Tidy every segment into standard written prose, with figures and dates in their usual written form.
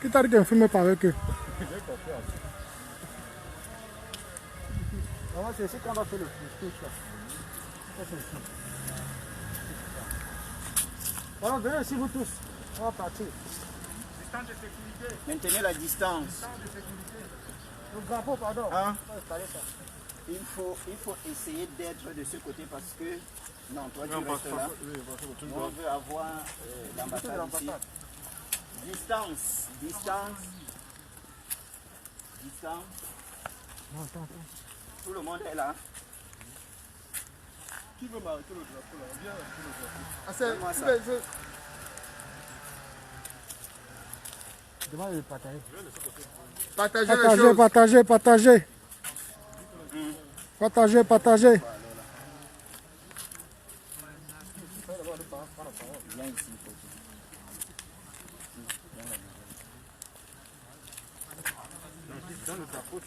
Qui t'a dit qu'un film pas avec eux? C'est ici qu'on va faire le touche là. Alors venez ici vous tous. On va partir. Distance de sécurité. Maintenez la distance. Le drapeau, pardon. Hein? Ça. Il faut essayer d'être de ce côté parce que... Non, toi tu restes là. On veut avoir l'ambassade ici. Distance. Tout le monde est là. Qui veut marquer le drapeau là? Viens marquer le drapeau. Ah, Fais-moi ça. Demande de partager. Partagez. Viens ici.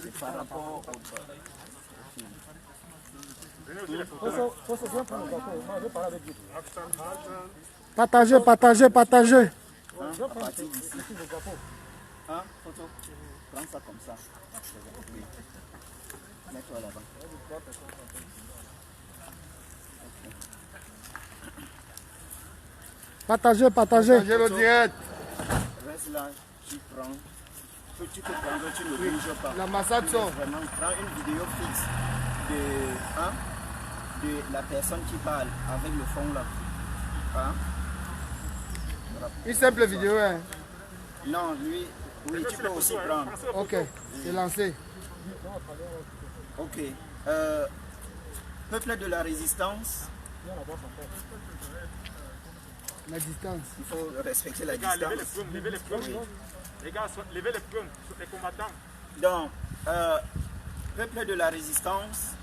C'est par rapport au... Faut se faire prendre le drapeau. Moi, je vais parler avec lui. Partagez. À partir d'ici. Hein, photo? Prends ça comme ça. Oui. Mets-toi là-bas. Partagez. le direct. Reste là, tu prends. Tu peux prendre, tu ne bouges pas. L'ambassade sort. Vraiment, prends une vidéo fixe de la personne qui parle avec le fond là. Hein? Une simple vidéo, hein. Non, lui, oui, tu peux aussi prendre. Ok, c'est lancé. Ok. Peuple de la résistance, La distance. il faut respecter la Les gars, levez distance. les plumes. Les gars, levez les plumes. Les combattants. Donc, peuple de la résistance,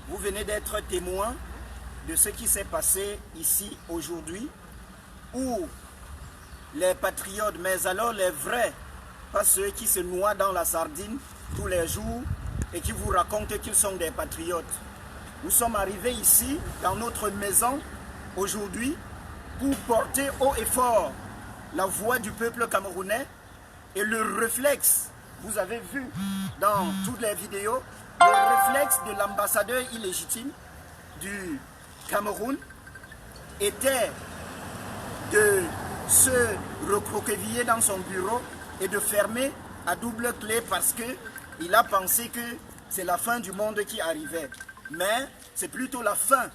vous venez d'être témoin de ce qui s'est passé ici aujourd'hui, où les patriotes, mais alors les vrais, pas ceux qui se noient dans la sardine tous les jours et qui vous racontent qu'ils sont des patriotes. Nous sommes arrivés ici, dans notre maison, aujourd'hui, pour porter haut et fort la voix du peuple camerounais et le réflexe, vous avez vu dans toutes les vidéos, le réflexe de l'ambassadeur illégitime du Cameroun était de se recroqueviller dans son bureau et de fermer à double clé parce qu'il a pensé que c'est la fin du monde qui arrivait. Mais c'est plutôt la fin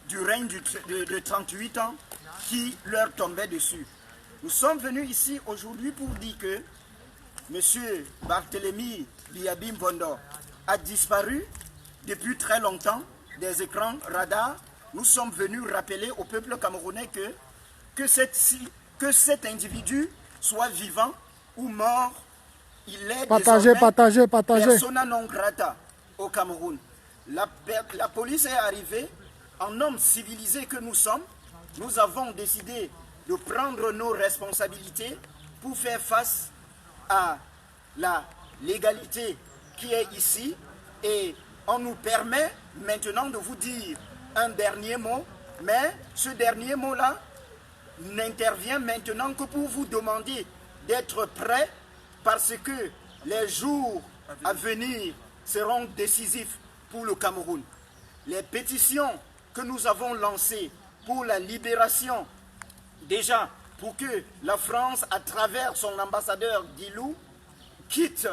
du règne de 38 ans qui leur tombait dessus. Nous sommes venus ici aujourd'hui pour dire que M. Barthélemy Biabim Bondo a disparu depuis très longtemps des écrans radars. Nous sommes venus rappeler au peuple camerounais que cet individu soit vivant ou mort, il est Partagez. persona non grata au Cameroun. La police est arrivée, en homme civilisé que nous sommes. Nous avons décidé de prendre nos responsabilités pour faire face à la légalité qui est ici. Et on nous permet maintenant de vous dire un dernier mot, mais ce dernier mot-là n'intervient maintenant que pour vous demander d'être prêts parce que les jours à venir seront décisifs pour le Cameroun. Les pétitions que nous avons lancées pour la libération, déjà pour que la France, à travers son ambassadeur Guilou, quitte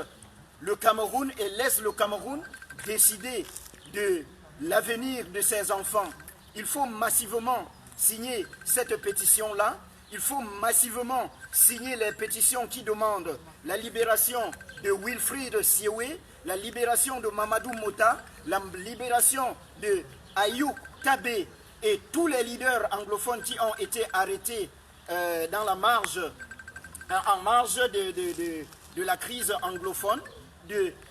le Cameroun et laisse le Cameroun décider de l'avenir de ses enfants. Il faut massivement signer cette pétition-là. Il faut massivement signer les pétitions qui demandent la libération de Wilfried Sioué, la libération de Mamadou Mota, la libération de Ayou Tabé et tous les leaders anglophones qui ont été arrêtés dans la marge, en marge de la crise anglophone.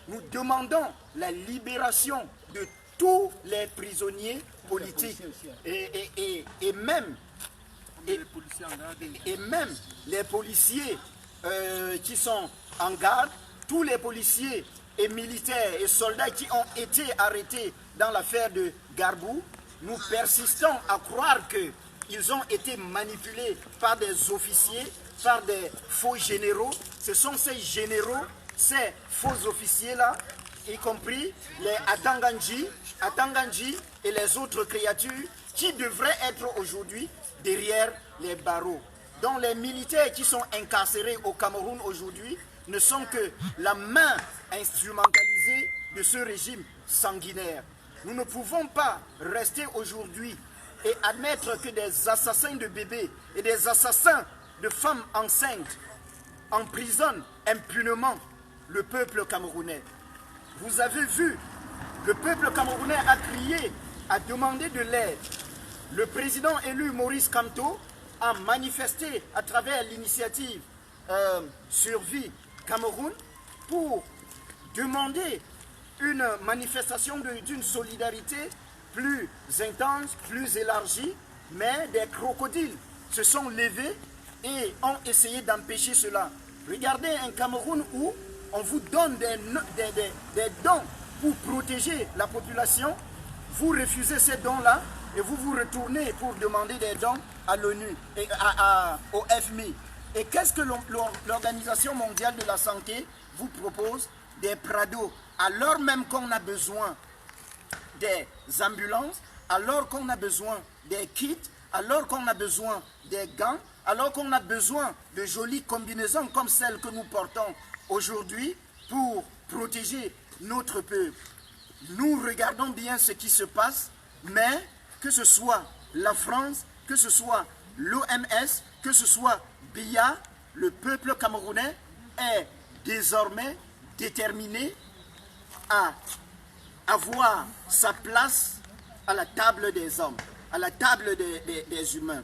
Nous demandons la libération de tous les prisonniers politiques et même les policiers qui sont en garde, tous les policiers et militaires et soldats qui ont été arrêtés dans l'affaire de Garbou. Nous persistons à croire que ils ont été manipulés par des officiers, par des faux généraux. Ce sont ces généraux, ces faux officiers-là, y compris les Atanganji et les autres créatures qui devraient être aujourd'hui derrière les barreaux. Donc les militaires qui sont incarcérés au Cameroun aujourd'hui ne sont que la main instrumentalisée de ce régime sanguinaire. Nous ne pouvons pas rester aujourd'hui et admettre que des assassins de bébés et des assassins de femmes enceintes emprisonnent impunément le peuple camerounais. Vous avez vu, le peuple camerounais a crié, a demandé de l'aide. Le président élu Maurice Kamto a manifesté à travers l'initiative Survie Cameroun pour demander une manifestation d'une solidarité plus intense, plus élargie, mais des crocodiles se sont levés et ont essayé d'empêcher cela. Regardez un Cameroun où on vous donne des dons pour protéger la population, vous refusez ces dons-là et vous vous retournez pour demander des dons à l'ONU et au FMI. Et qu'est-ce que l'Organisation mondiale de la santé vous propose? Des prados, alors même qu'on a besoin des ambulances, alors qu'on a besoin des kits, alors qu'on a besoin des gants, alors qu'on a besoin de jolies combinaisons comme celles que nous portons aujourd'hui pour protéger notre peuple. Nous regardons bien ce qui se passe, mais que ce soit la France, que ce soit l'OMS, que ce soit BIA, le peuple camerounais est désormais déterminé à avoir sa place à la table des hommes, à la table des humains.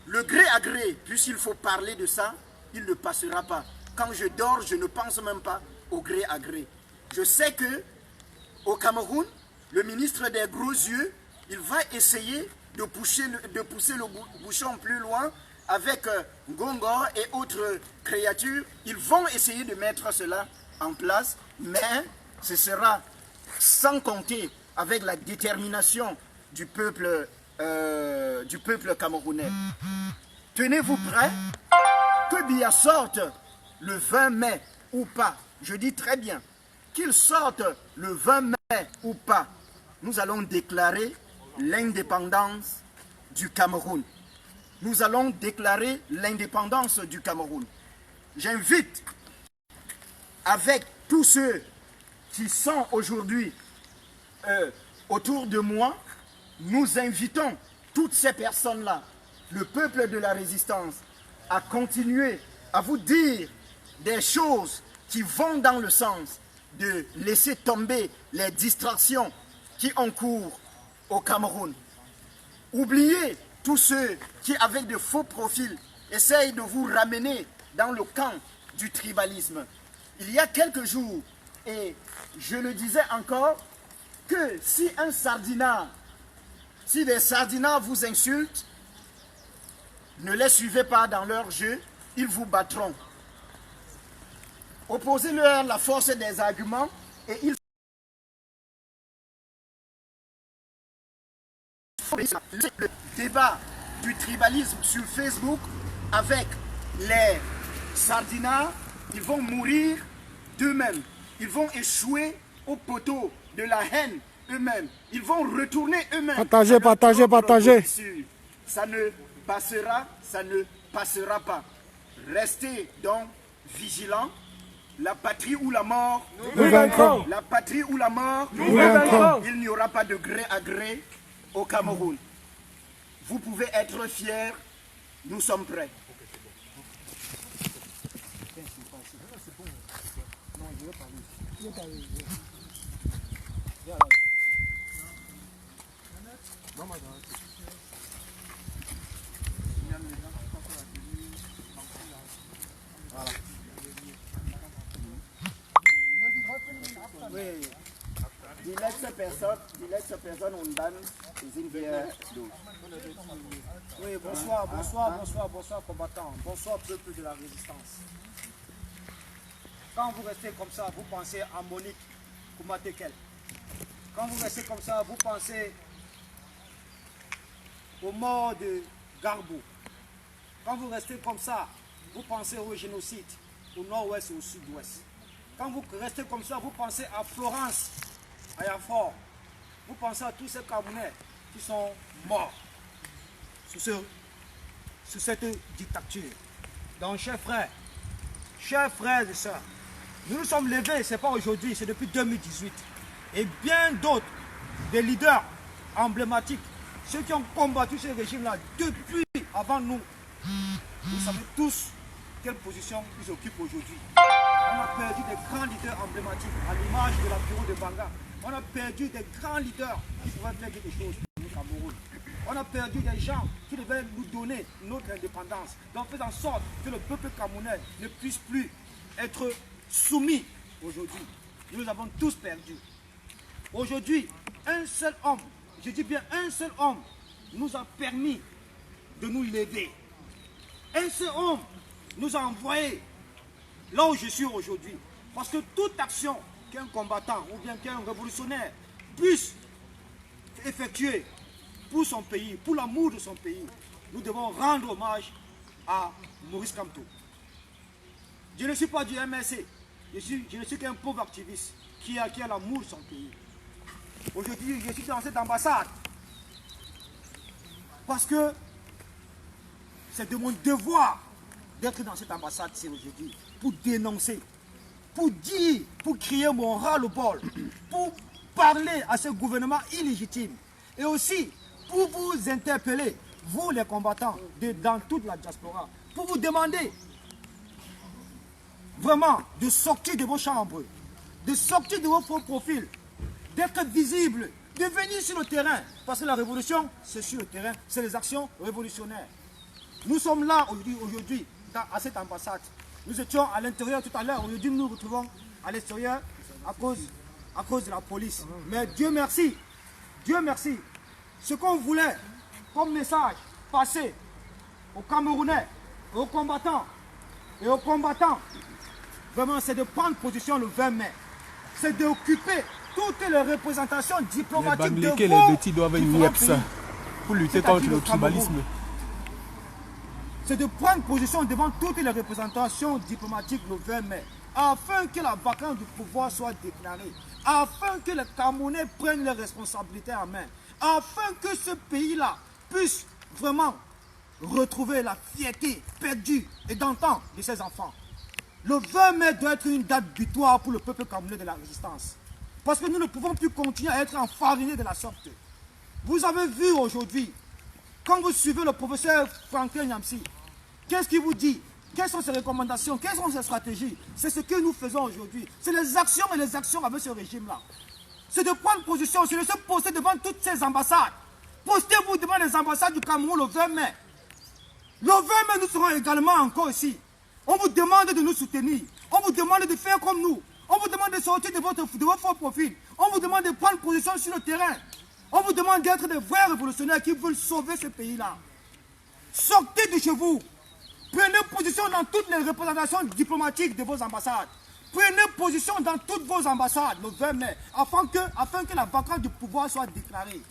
Le gré à gré, puisqu'il faut parler de ça, il ne passera pas. Quand je dors, je ne pense même pas au gré à gré. Je sais que au Cameroun, le ministre des gros yeux, il va essayer de pousser le bouchon plus loin avec Ngongor et autres créatures. Ils vont essayer de mettre cela en place, mais ce sera sans compter avec la détermination du peuple camerounais. Tenez-vous prêts, que Biya sorte le 20 mai ou pas. Je dis très bien, qu'il sorte le 20 mai ou pas, nous allons déclarer l'indépendance du Cameroun. Nous allons déclarer l'indépendance du Cameroun. J'invite avec tous ceux qui sont aujourd'hui autour de moi, nous invitons toutes ces personnes-là, le peuple de la résistance, à continuer à vous dire des choses qui vont dans le sens de laisser tomber les distractions qui ont cours au Cameroun. Oubliez tous ceux qui, avec de faux profils, essayent de vous ramener dans le camp du tribalisme. Il y a quelques jours, et je le disais encore, que si un sardinat, si des sardinats vous insultent, ne les suivez pas dans leur jeu, ils vous battront. Opposez-leur la force des arguments et ils le débat du tribalisme sur Facebook avec les sardinats, ils vont mourir d'eux-mêmes. Ils vont échouer au poteau de la haine eux-mêmes. Ils vont retourner eux-mêmes. Partagez, partagez, partagez. Ça ne passera, ça ne passera pas. Restez donc vigilants. La patrie ou la mort, nous vaincrons. La patrie ou la mort, nous vaincrons. Il n'y aura pas de gré à gré au Cameroun. Vous pouvez être fiers, nous sommes prêts. Oui. Die letzte Person und dann sind wir durch. Oui, bonsoir, bonsoir, bonsoir, bonsoir combattants, bonsoir peuple de la résistance. Quand vous restez comme ça, vous pensez à Monique Koumatekel. Quand vous restez comme ça, vous pensez aux morts de Garbo. Quand vous restez comme ça, vous pensez au génocide, au nord-ouest et au sud-ouest. Quand vous restez comme ça, vous pensez à Florence, à Yafor. Vous pensez à tous ces Camerounais qui sont morts sous cette dictature. Donc, chers frères et sœurs, nous nous sommes levés, ce n'est pas aujourd'hui, c'est depuis 2018. Et bien d'autres, des leaders emblématiques, ceux qui ont combattu ce régime-là depuis avant nous, vous savez tous quelle position ils occupent aujourd'hui. On a perdu des grands leaders emblématiques, à l'image de la bureau de Banga. On a perdu des grands leaders qui pourraient faire quelque chose pour le Cameroun. On a perdu des gens qui devaient nous donner notre indépendance. Donc faisant en sorte que le peuple camerounais ne puisse plus être soumis aujourd'hui. Nous avons tous perdu. Aujourd'hui, un seul homme, je dis bien un seul homme, nous a permis de nous lever. Un seul homme nous a envoyé là où je suis aujourd'hui. Parce que toute action qu'un combattant ou bien qu'un révolutionnaire puisse effectuer pour son pays, pour l'amour de son pays, nous devons rendre hommage à Maurice Kamto. Je ne suis pas du MSC, je ne suis qu'un pauvre activiste qui a l'amour de son pays. Aujourd'hui, je suis dans cette ambassade parce que c'est de mon devoir d'être dans cette ambassade ici aujourd'hui pour dénoncer, pour dire, pour crier mon ras-le-bol, pour parler à ce gouvernement illégitime et aussi pour vous interpeller, vous les combattants dans toute la diaspora, pour vous demander vraiment de sortir de vos chambres, de sortir de vos faux profils, d'être visible, de venir sur le terrain. Parce que la révolution, c'est sur le terrain, c'est les actions révolutionnaires. Nous sommes là aujourd'hui, à cette ambassade. Nous étions à l'intérieur tout à l'heure, aujourd'hui nous nous retrouvons à l'extérieur à cause de la police. Mais Dieu merci, ce qu'on voulait comme message passer aux Camerounais, aux combattants, vraiment c'est de prendre position le 20 mai. C'est d'occuper toutes les représentations diplomatiques de vos les Bétis doivent venir pays, pour lutter contre le tribalisme. C'est de prendre position devant toutes les représentations diplomatiques le 20 mai, afin que la vacance du pouvoir soit déclarée, afin que les Camerounais prennent leurs responsabilités en main, afin que ce pays-là puisse vraiment retrouver la fierté perdue et d'antan de ses enfants. Le 20 mai doit être une date butoir pour le peuple camerounais de la résistance. Parce que nous ne pouvons plus continuer à être enfarinés de la sorte. Vous avez vu aujourd'hui, quand vous suivez le professeur Franklin Nyamsi, qu'est-ce qu'il vous dit? Quelles sont ses recommandations? Quelles sont ses stratégies? C'est ce que nous faisons aujourd'hui. C'est les actions et les actions avec ce régime-là. C'est de prendre position, c'est de se poster devant toutes ces ambassades. Postez-vous devant les ambassades du Cameroun le 20 mai. Le 20 mai, nous serons également encore ici. On vous demande de nous soutenir. On vous demande de faire comme nous. On vous demande de sortir de votre faux profil. On vous demande de prendre position sur le terrain. On vous demande d'être des vrais révolutionnaires qui veulent sauver ce pays-là. Sortez de chez vous. Prenez position dans toutes les représentations diplomatiques de vos ambassades. Prenez position dans toutes vos ambassades le 20 mai, afin que la vacance du pouvoir soit déclarée.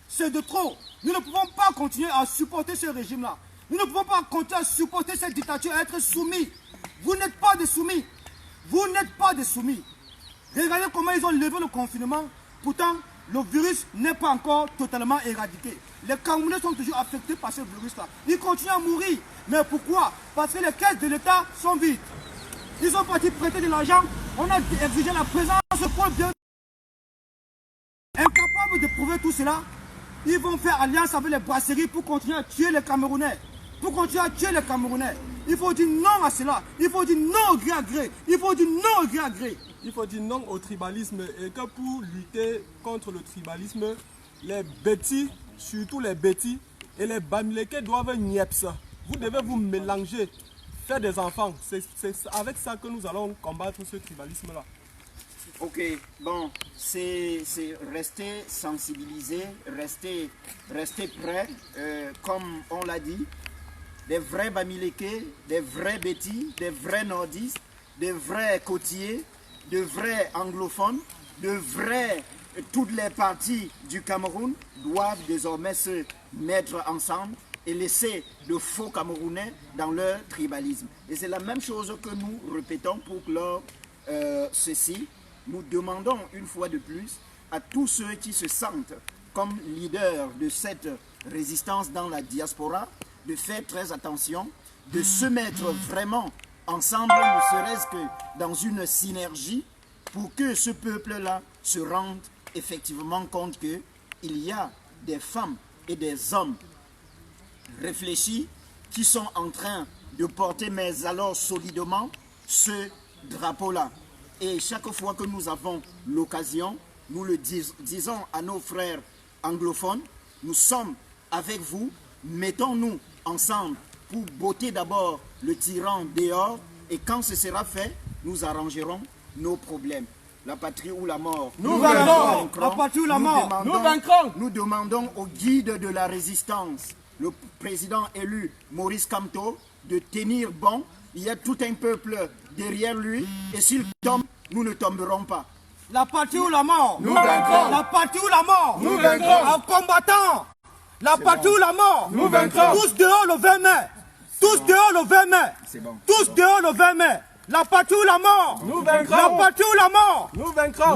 C'est de trop. Nous ne pouvons pas continuer à supporter ce régime-là. Nous ne pouvons pas continuer à supporter cette dictature, à être soumis. Vous n'êtes pas des soumis. Vous n'êtes pas des soumis. Regardez comment ils ont levé le confinement. Pourtant, le virus n'est pas encore totalement éradiqué. Les Camerounais sont toujours affectés par ce virus-là. Ils continuent à mourir. Mais pourquoi? Parce que les caisses de l'État sont vides. Ils sont partis prêter de l'argent. On a exigé la présence pour bien. Incapables de prouver tout cela, ils vont faire alliance avec les brasseries pour continuer à tuer les Camerounais. Il faut dire non à cela. Il faut dire non au gré à gré. Il faut dire non au gré à gré. Il faut dire non au tribalisme et que pour lutter contre le tribalisme, les Bétis, surtout les Bétis et les Bamileke doivent nier ça. Vous devez vous mélanger, faire des enfants. C'est avec ça que nous allons combattre ce tribalisme-là. Ok, bon, c'est rester sensibilisé, rester prêt, comme on l'a dit. Des vrais Bamileke, des vrais Bétis, des vrais nordistes, des vrais côtiers, de vrais anglophones, toutes les parties du Cameroun doivent désormais se mettre ensemble et laisser de faux Camerounais dans leur tribalisme. Et c'est la même chose que nous répétons pour clore ceci. Nous demandons une fois de plus à tous ceux qui se sentent comme leaders de cette résistance dans la diaspora de faire très attention, de se mettre vraiment ensemble, ne serait-ce que dans une synergie, pour que ce peuple-là se rende effectivement compte qu'il y a des femmes et des hommes réfléchis qui sont en train de porter, mais alors solidement, ce drapeau-là. Et chaque fois que nous avons l'occasion, nous le disons à nos frères anglophones, nous sommes avec vous, mettons-nous ensemble pour botter d'abord le tyran dehors, et quand ce sera fait, nous arrangerons nos problèmes. La patrie ou la mort. Nous vaincrons. La patrie ou la mort. Nous vaincrons. Nous demandons au guide de la résistance, le président élu Maurice Kamto, de tenir bon. Il y a tout un peuple derrière lui, et s'il tombe, nous ne tomberons pas. La patrie ou la mort. Nous vaincrons. La patrie ou la mort. Nous vaincrons. En combattant. La patrie ou la mort. Nous vaincrons. Tous dehors le 20 mai. Tous dehors le 20 mai. Tous dehors le 20 mai. La patrie ou la mort. Nous vaincrons. La patrie ou la mort. Nous vaincrons.